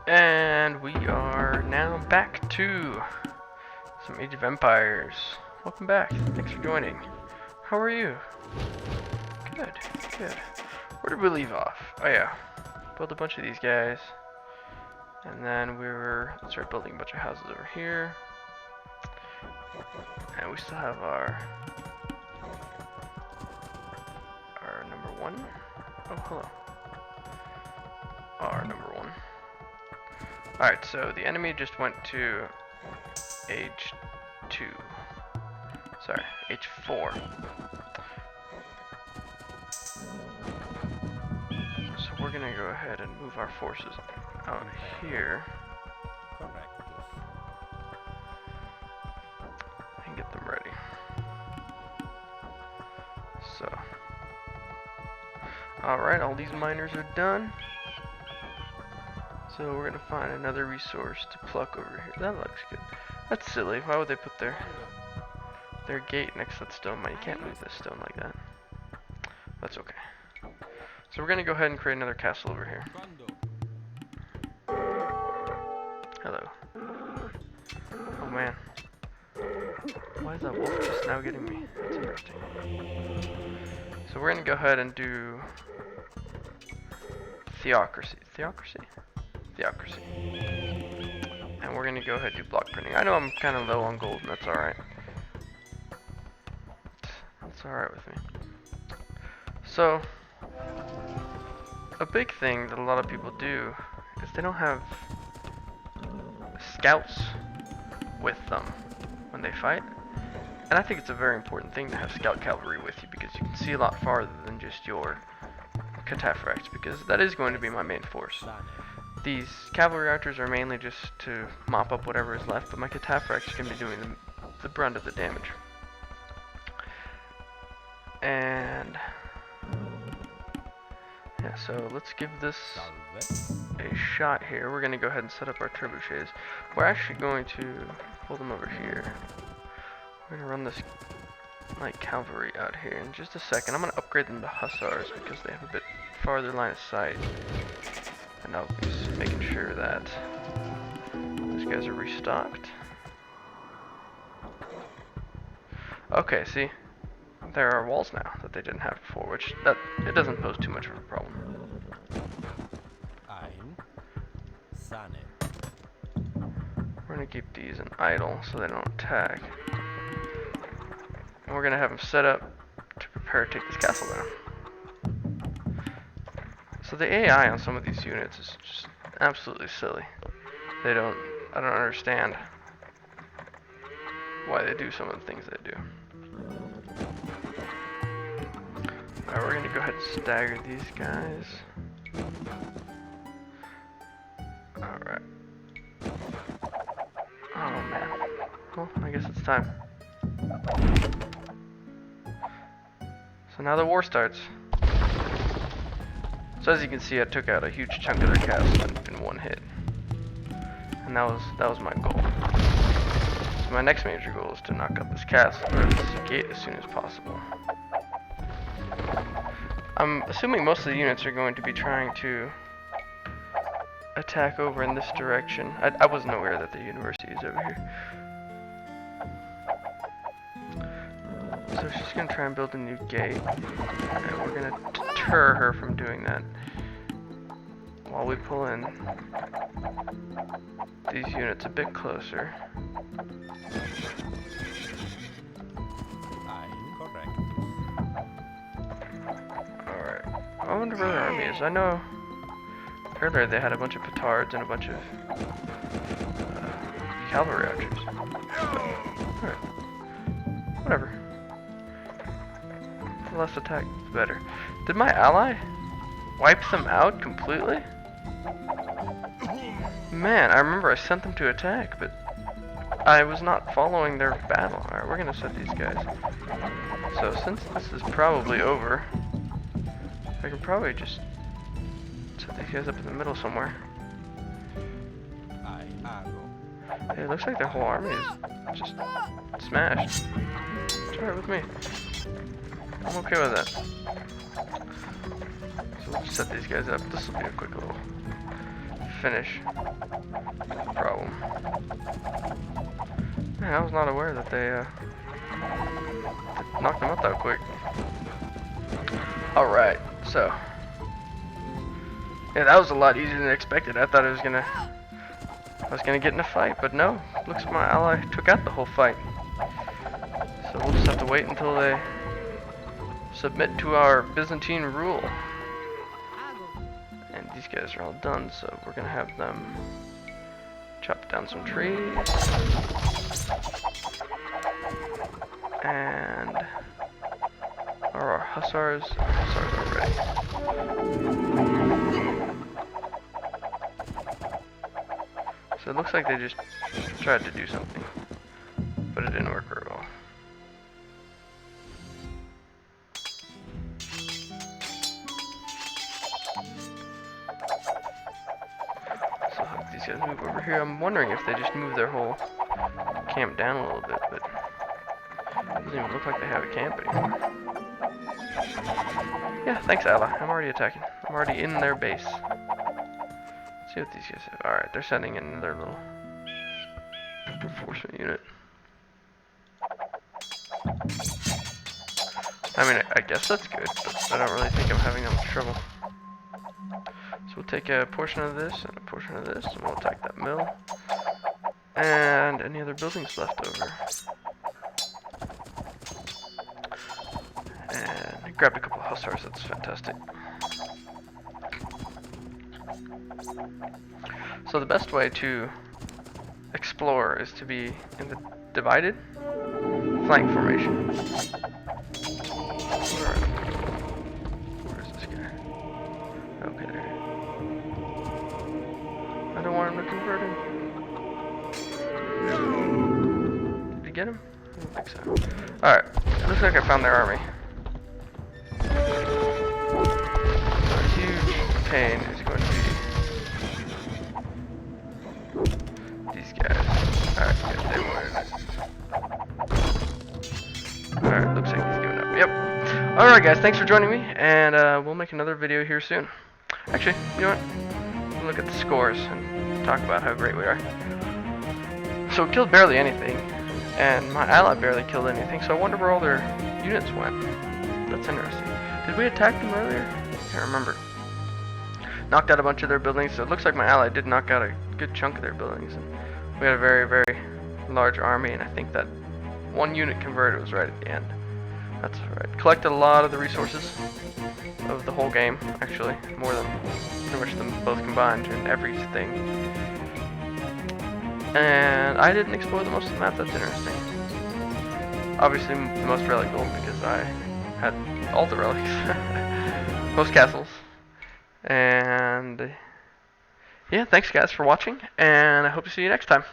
And we are now back to some Age of Empires. Welcome back. Thanks for joining. How are you? Good, good. Where did we leave off? Oh yeah. Build a bunch of these guys. And then let's start building a bunch of houses over here. And we still have our number one. Oh, hello. Our number one. Alright, so the enemy just went to age 2. Sorry, age 4. So we're gonna go ahead and move our forces out here. And get them ready. So. Alright, all these miners are done. So we're gonna find another resource to pluck over here. That looks good. That's silly. Why would they put their gate next to that stone mine? You can't move this stone like that. That's okay. So we're gonna go ahead and create another castle over here. Hello. Oh man. Why is that wolf just now getting me? That's interesting. So we're gonna go ahead and do theocracy. Theocracy? Theocracy. And we're gonna go ahead and do block printing. I know I'm kind of low on gold, and that's alright. That's alright with me. So, a big thing that a lot of people do is they don't have scouts with them when they fight. And I think it's a very important thing to have scout cavalry with you because you can see a lot farther than just your cataphracts, because that is going to be my main force. These cavalry archers are mainly just to mop up whatever is left, but my cataphracts can be doing the brunt of the damage. And yeah, so let's give this a shot here. We're going to go ahead and set up our trebuchets. We're actually going to pull them over here. We're going to run this light cavalry out here in just a second. I'm going to upgrade them to hussars because they have a bit farther line of sight. And I'll be just making sure that these guys are restocked. Okay, see, there are walls now that they didn't have before, which it doesn't pose too much of a problem. We're gonna keep these in idle so they don't attack. And we're gonna have them set up to prepare to take this castle down. So the AI on some of these units is just absolutely silly. I don't understand why they do some of the things they do. Alright, we're gonna go ahead and stagger these guys. Alright. Oh man. Well, I guess it's time. So now the war starts. So as you can see, I took out a huge chunk of their castle in one hit. And that was my goal. So my next major goal is to knock out this castle, or this gate, as soon as possible. I'm assuming most of the units are going to be trying to attack over in this direction. I wasn't aware that the university is over here. So she's going to try and build a new gate, and we're going to deter her from doing that while we pull in these units a bit closer. Alright, I wonder where their army is. I know earlier they had a bunch of petards and a bunch of cavalry archers. Alright, whatever. The less attack, the better. Did my ally wipe them out completely? Man, I remember I sent them to attack, but I was not following their battle. Alright, we're gonna set these guys. So since this is probably over, I can probably just set these guys up in the middle somewhere. Hey, it looks like their whole army is just smashed. It's alright with me. I'm okay with that. So we'll just set these guys up. This will be a quick little finish. Problem. Man, I was not aware that they knocked them out that quick. Alright, so. Yeah, that was a lot easier than expected. I thought I was gonna get in a fight, but no. Looks like my ally took out the whole fight. So we'll just have to wait until they submit to our Byzantine rule. And these guys are all done, so we're gonna have them chop down some trees. And our hussars are ready. So it looks like they just tried to do something, but it didn't work very well. So I'll have these guys move over here. I'm wondering if they just moved their whole camp down a little bit, but it doesn't even look like they have a camp anymore. Yeah, thanks, Ella. I'm already attacking. I'm already in their base. Let's see what these guys have. Alright, they're sending in their little reinforcement unit. I mean, I guess that's good, but I don't really think I'm having that much trouble. So we'll take a portion of this and a portion of this, and we'll attack that mill. And any other buildings left over. And I grabbed a couple of hussars, that's fantastic. So the best way to explore is to be in the divided flank formation. Where is this guy? Okay, there. I don't want him to convert him. Did he get him? I don't think so. Alright, it looks like I found their army. A huge pain is going to be these guys. Alright, yeah, they wanted it. Alright, looks like he's giving up. Yep. Alright guys, thanks for joining me, and we'll make another video here soon. Actually, you know what? We'll look at the scores and talk about how great we are. So we killed barely anything, and my ally barely killed anything, so I wonder where all their units went. That's interesting. Did we attack them earlier? I can't remember. Knocked out a bunch of their buildings, so it looks like my ally did knock out a good chunk of their buildings. And we had a very, very large army, and I think that one unit converted was right at the end. That's alright. Collected a lot of the resources of the whole game, actually. More than pretty much them both combined in everything. And I didn't explore the most of the map, that's interesting. Obviously the most relic gold because I had all the relics. Most castles. And yeah, thanks guys for watching, and I hope to see you next time.